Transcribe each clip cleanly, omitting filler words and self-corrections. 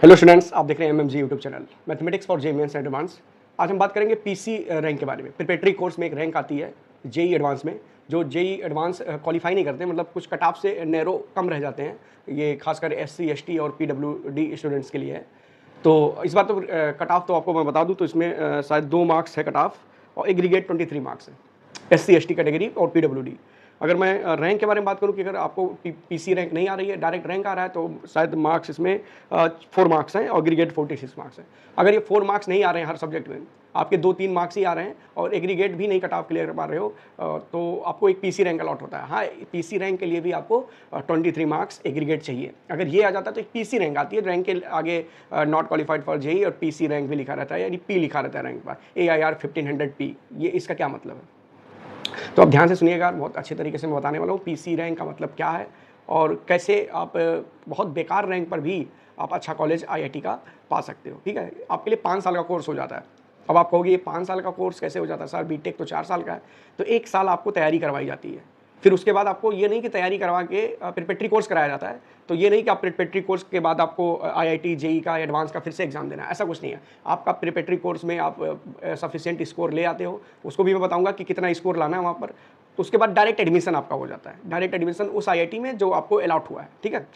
Hello students, आप देख रहे हैं MMG YouTube channel mathematics for JEE mains and advance. आज हम बात करेंगे पीसी रैंक के बारे में। प्रिपरेटरी कोर्स में एक रैंक आती है जेईई एडवांस में, जो जेईई एडवांस क्वालिफाई नहीं करते, मतलब कुछ कट ऑफ से नैरो कम रह जाते हैं। ये खासकर एससी एसटी और पीडब्ल्यूडी स्टूडेंट्स के लिए है। तो इस बार तो कट ऑफ तो आपको मैं बता दूं, तो इसमें शायद 2 मार्क्स है कट ऑफ और एग्रीगेट 23 मार्क्स है एससी एसटी कैटेगरी और पीडब्ल्यूडी। अगर मैं रैंक के बारे में बात करूं कि अगर आपको पीसी रैंक नहीं आ रही है, डायरेक्ट रैंक आ रहा है, तो शायद मार्क्स इसमें 4 मार्क्स हैं और एग्रीगेट 46 मार्क्स हैं। अगर ये 4 मार्क्स नहीं आ रहे हैं हर सब्जेक्ट में, आपके 2-3 मार्क्स ही आ रहे हैं और एग्रीगेट भी नहीं कट ऑफ क्लियर कर पा रहे हो, तो आपको एक पीसी रैंक अलॉट होता है। हाँ, पीसी रैंक के लिए भी आपको 23 मार्क्स एग्रीगेट चाहिए। अगर ये आ जाता है तो एक पीसी रैंक आती है। रैंक के आगे नॉट क्वालिफाइड फॉर जेईई और पीसी रैंक भी लिखा रहता है, यानी पी लिखा रहता है रैंक पर, AIR 1500P। ये इसका क्या मतलब है, तो आप ध्यान से सुनिएगा, बहुत अच्छे तरीके से मैं बताने वाला हूँ पीसी रैंक का मतलब क्या है और कैसे आप बहुत बेकार रैंक पर भी आप अच्छा कॉलेज आईआईटी का पा सकते हो। ठीक है, आपके लिए 5 साल का कोर्स हो जाता है। अब आप कहोगे ये 5 साल का कोर्स कैसे हो जाता है सर, बीटेक तो 4 साल का है। तो 1 साल आपको तैयारी करवाई जाती है, फिर उसके बाद आपको ये नहीं कि तैयारी करवा के प्रिपरेटरी कोर्स कराया जाता है। तो ये नहीं कि आप प्रिपरेटरी कोर्स के बाद आपको आईआईटी जेईई का एडवांस का फिर से एग्जाम देना है, ऐसा कुछ नहीं है। आपका प्रिपरेटरी कोर्स में आप सफिशिएंट स्कोर ले आते हो, उसको भी मैं बताऊंगा कि कितना स्कोर लाना है वहाँ पर। तो उसके बाद डायरेक्ट एडमिशन आपका हो जाता है, डायरेक्ट एडमिशन उस आईआईटी में जो आपको अलॉट हुआ है। ठीक है,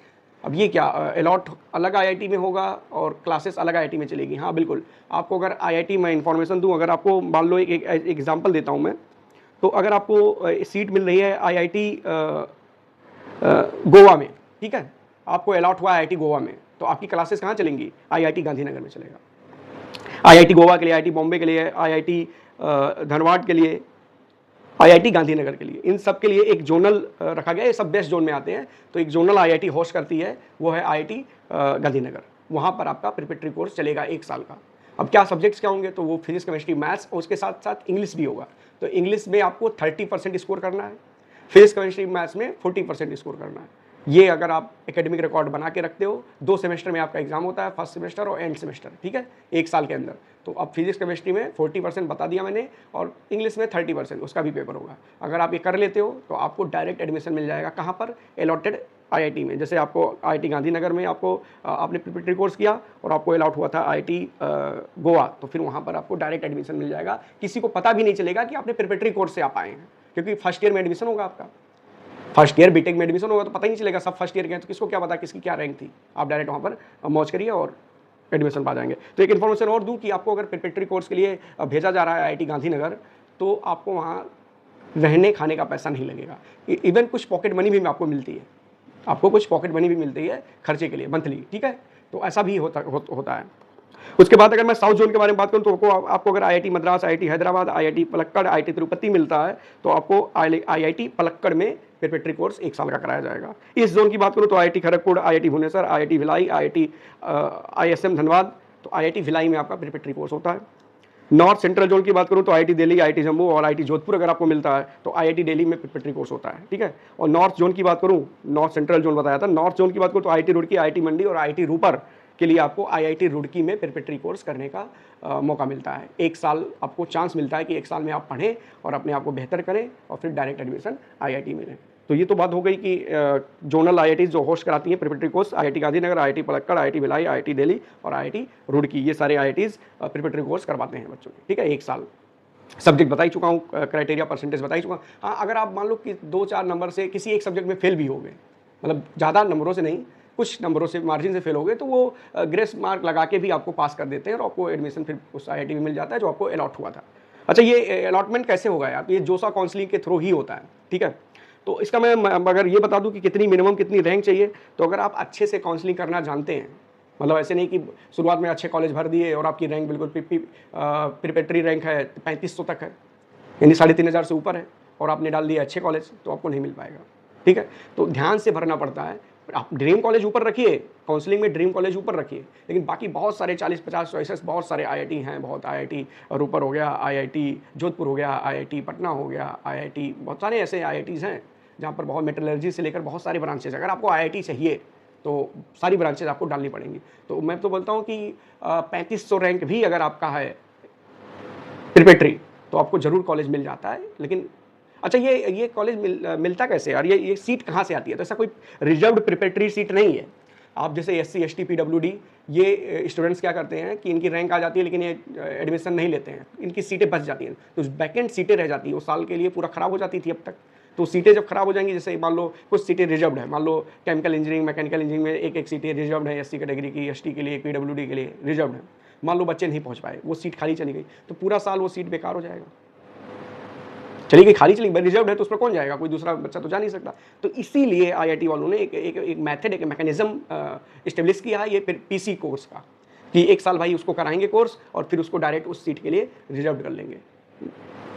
अब ये क्या अलॉट अलग आईआईटी में होगा और क्लासेस अलग आईआईटी में चलेगी। हाँ बिल्कुल, आपको अगर आईआईटी में इन्फॉर्मेशन दूँ, अगर आपको मान लो एक एग्जाम्पल देता हूँ मैं, तो अगर आपको सीट मिल रही है आईआईटी गोवा में, ठीक है, आपको अलॉट हुआ आईआईटी गोवा में, तो आपकी क्लासेस कहाँ चलेंगी, आईआईटी गांधीनगर में चलेगा। आईआईटी गोवा के लिए, आईआईटी बॉम्बे के लिए, आईआईटी धनबाद के लिए, आईआईटी गांधीनगर के लिए, इन सब के लिए एक जोनल रखा गया है। ये सब बेस्ट जोन में आते हैं, तो एक जोनल आईआईटी होस्ट करती है, वो है आईआईटी गांधीनगर। वहाँ पर आपका प्रिपरेटरी कोर्स चलेगा 1 साल का। अब क्या सब्जेक्ट्स क्या होंगे, तो वो फिजिक्स केमिस्ट्री मैथ्स और उसके साथ साथ इंग्लिश भी होगा। तो इंग्लिश में आपको 30% स्कोर करना है, फिजिक्स केमिस्ट्री मैथ्स में 40% स्कोर करना है। ये अगर आप एकेडमिक रिकॉर्ड बना के रखते हो, 2 सेमेस्टर में आपका एग्जाम होता है, फर्स्ट सेमेस्टर और एंड सेमेस्टर। ठीक है, 1 साल के अंदर। तो अब फिजिक्स केमिस्ट्री में 40% बता दिया मैंने और इंग्लिश में 30%, उसका भी पेपर होगा। अगर आप ये कर लेते हो तो आपको डायरेक्ट एडमिशन मिल जाएगा। कहाँ पर, अलॉटेड आईआईटी में। जैसे आपको आईआईटी गांधीनगर में आपको आपने प्रिपरेटरी कोर्स किया और आपको अलॉट हुआ था आईआईटी गोवा, तो फिर वहाँ पर आपको डायरेक्ट एडमिशन मिल जाएगा। किसी को पता भी नहीं चलेगा कि आपने प्रिपरेटरी कोर्स से आप आए हैं, क्योंकि फर्स्ट ईयर में एडमिशन होगा आपका। फर्स्ट ईयर बीटेक में एडमिशन होगा तो पता ही नहीं चलेगा, सब फर्स्ट ईयर के हैं, तो किसको क्या पता किसकी क्या रैंक थी। आप डायरेक्ट वहाँ पर मौज करिए और एडमिशन पा जाएंगे। तो एक इन्फॉर्मेशन और दूं कि आपको अगर प्रिपरेटरी कोर्स के लिए भेजा जा रहा है आईआईटी गांधीनगर, तो आपको वहाँ रहने खाने का पैसा नहीं लगेगा। इवन कुछ पॉकेट मनी भी आपको मिलती है, आपको कुछ पॉकेट मनी भी मिलती है खर्चे के लिए मंथली। ठीक है, तो ऐसा भी होता है। उसके बाद अगर मैं साउथ जोन के बारे में बात करूं, तो आपको अगर IIT Madras, IIT Hyderabad, IIT Palakkad, IIT Tirupati मिलता है, तो आपको आईआईटी पलक्कड़ में प्रिपरेटरी कोर्स 1 साल का कराया जाएगा। इस जोन की बात करूं तो IIT Kharagpur, IIT Bhubaneswar, IIT Bhilai, IIT ISM Dhanbad, तो आईआईटी भिलाई में आपका प्रिपरेटरी कोर्स होता है। नॉर्थ सेंट्रल जोन की बात करूं तो आईआईटी दिल्ली, आईआईटी जम्मू और आईआईटी जोधपुर अगर आपको मिलता है तो आईआईटी दिल्ली में प्रिपरेटरी कोर्स होता है। ठीक है, और नॉर्थ जोन की बात करूं, नॉर्थ सेंट्रल जोन बताया था, नॉर्थ जोन की बात करूं तो आईआईटी रुड़की, आईआईटी मंडी और आईआईटी रूपर के लिए आपको आईआईटी रुड़की में प्रिपरेटरी कोर्स करने का मौका मिलता है। 1 साल आपको चांस मिलता है कि 1 साल में आप पढ़ें और अपने आप को बेहतर करें और फिर डायरेक्ट एडमिशन आईआईटी में लें। तो ये तो बात हो गई कि जोनल आईआईटी जो होस्ट कराती हैं preparatory course, IIT Gandhinagar, IIT Palakkad, IIT Bhilai, IIT Delhi और आईआईटी रुड़की, ये सारे आईआईटीज प्रिपरेटरी कोर्स करवाते हैं बच्चों के। ठीक है, 1 साल। सब्जेक्ट बता ही चुका हूँ, क्राइटेरिया परसेंटेज बता ही चुका हूँ। हाँ, अगर आप मान लो कि 2-4 नंबर से किसी एक सब्जेक्ट में फेल भी हो गए, मतलब ज़्यादा नंबरों से नहीं, कुछ नंबरों से मार्जिन से फेल हो गए, तो वो ग्रेस मार्क लगा के भी आपको पास कर देते हैं और आपको एडमिशन फिर उस आईआईटी में मिल जाता है जो आपको अलॉट हुआ था। अच्छा, ये अलॉटमेंट कैसे होगा यार, ये जोसा काउंसलिंग के थ्रू ही होता है। ठीक है, तो इसका मैं अगर ये बता दूं कि कितनी मिनिमम कितनी रैंक चाहिए, तो अगर आप अच्छे से काउंसलिंग करना जानते हैं, मतलब ऐसे नहीं कि शुरुआत में अच्छे कॉलेज भर दिए और आपकी रैंक बिल्कुल प्रिपरेटरी रैंक है 3500 तक है, यानी 3500 से ऊपर है, और आपने डाल दिया अच्छे कॉलेज, तो आपको नहीं मिल पाएगा। ठीक है, तो ध्यान से भरना पड़ता है। आप ड्रीम कॉलेज ऊपर रखिए, काउंसलिंग में ड्रीम कॉलेज ऊपर रखिए, लेकिन बाकी बहुत सारे 40-50 चॉइसेस, बहुत सारे आईआईटी हैं, बहुत आईआईटी रूपर हो गया, आईआईटी जोधपुर हो गया, आईआईटी पटना हो गया, आईआईटी, बहुत सारे ऐसे आईआईटीज़ हैं जहाँ पर बहुत मेटलर्जी से लेकर बहुत सारे ब्रांचेज। अगर आपको आईआईटी चाहिए तो सारी ब्रांचेज आपको डालनी पड़ेंगी। तो मैं तो बोलता हूँ कि 3500 रैंक भी अगर आपका है प्रिपरेटरी, तो आपको जरूर कॉलेज मिल जाता है। लेकिन अच्छा, ये कॉलेज मिलता कैसे यार, ये सीट कहाँ से आती है, तो ऐसा कोई रिजर्व्ड प्रिपरेटरी सीट नहीं है। आप जैसे SC ST PWD ये स्टूडेंट्स क्या करते हैं कि इनकी रैंक आ जाती है लेकिन ये एडमिशन नहीं लेते हैं, इनकी सीटें बच जाती हैं, तो बैकेंड सीटें रह जाती हैं, वो साल के लिए पूरा ख़राब हो जाती थी अब तक। तो सीटें जब खराब हो जाएंगी, जैसे मान लो कुछ सीटें रिजर्व्ड है, मान लो केमिकल इंजीनियरिंग मैकेनिकल इंजीनियरिंग में एक सीटें रिजर्व्ड है SC कैटेगरी की, ST के लिए PWD के लिए रिजर्व्ड है, मान लो बच्चे नहीं पहुँच पाए, वो सीट खाली चली गई, तो पूरा साल वो सीट बेकार हो जाएगा। चली गई, खाली चली गई, रिजर्व है तो उस पर कौन जाएगा, कोई दूसरा बच्चा तो जा नहीं सकता। तो इसीलिए IIT वालों ने एक मेथड, एक मैकेनिज्म इस्टेब्लिश किया है, ये PC कोर्स का, कि एक साल भाई उसको कराएंगे कोर्स और फिर उसको डायरेक्ट उस सीट के लिए रिजर्व कर लेंगे,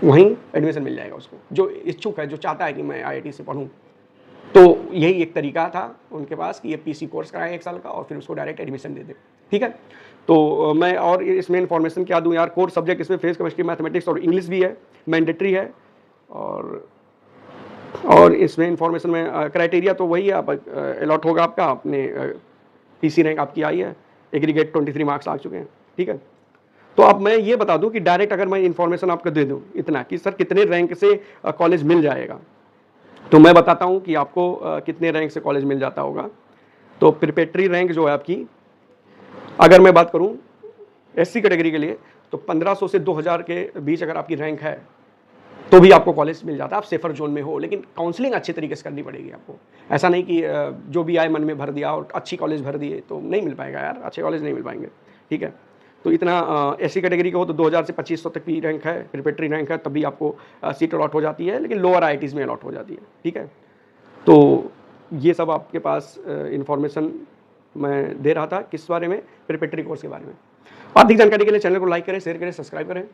वहीं एडमिशन मिल जाएगा उसको, जो इच्छुक है, जो चाहता है कि मैं IIT से पढ़ूँ। तो यही एक तरीका था उनके पास कि ये PC कोर्स कराएं एक साल का और फिर उसको डायरेक्ट एडमिशन दे दें। ठीक है, तो मैं और इसमें इन्फॉर्मेशन क्या दूं यार, कोर सब्जेक्ट इसमें फिजिक्स, केमिस्ट्री, मैथमेटिक्स और इंग्लिश भी है, मैंडेटरी है। और इसमें इंफॉर्मेशन में क्राइटेरिया तो वही है, आप अलॉट होगा आपका, अपने PC रैंक आपकी आई है, एग्रीगेट 23 मार्क्स आ चुके हैं। ठीक है, तो अब मैं ये बता दूं कि डायरेक्ट अगर मैं इन्फॉर्मेशन आपको दे दूं इतना कि सर कितने रैंक से कॉलेज मिल जाएगा, तो मैं बताता हूं कि आपको कितने रैंक से कॉलेज मिल जाता होगा। तो प्रिपरेटरी रैंक जो है आपकी, अगर मैं बात करूं SC कैटेगरी के लिए, तो 1500 से 2000 के बीच अगर आपकी रैंक है तो भी आपको कॉलेज मिल जाता है, आप सेफर जोन में हो। लेकिन काउंसलिंग अच्छे तरीके से करनी पड़ेगी आपको, ऐसा नहीं कि जो भी आए मन में भर दिया और अच्छी कॉलेज भर दिए, तो नहीं मिल पाएगा यार, अच्छे कॉलेज नहीं मिल पाएंगे। ठीक है, तो इतना SC कैटेगरी का हो तो 2000 से 2500 तक की रैंक है, प्रिपरेटरी रैंक है, तभी आपको सीट अलॉट हो जाती है, लेकिन लोअर IITs में अलॉट हो जाती है। ठीक है, तो ये सब आपके पास इन्फॉर्मेशन मैं दे रहा था, किस बारे में, प्रिपरेटरी कोर्स के बारे में। अधिक जानकारी के लिए चैनल को लाइक करें, शेयर करें, सब्सक्राइब करें।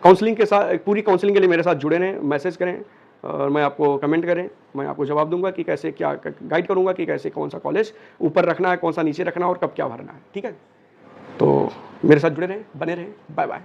काउंसलिंग के साथ, पूरी काउंसलिंग के लिए मेरे साथ जुड़े रहें, मैसेज करें और मैं आपको कमेंट करें, मैं आपको जवाब दूंगा कि कैसे क्या गाइड करूंगा कि कैसे कौन सा कॉलेज ऊपर रखना है, कौन सा नीचे रखना है और कब क्या भरना है। ठीक है, तो मेरे साथ जुड़े रहें, बने रहें। Bye bye.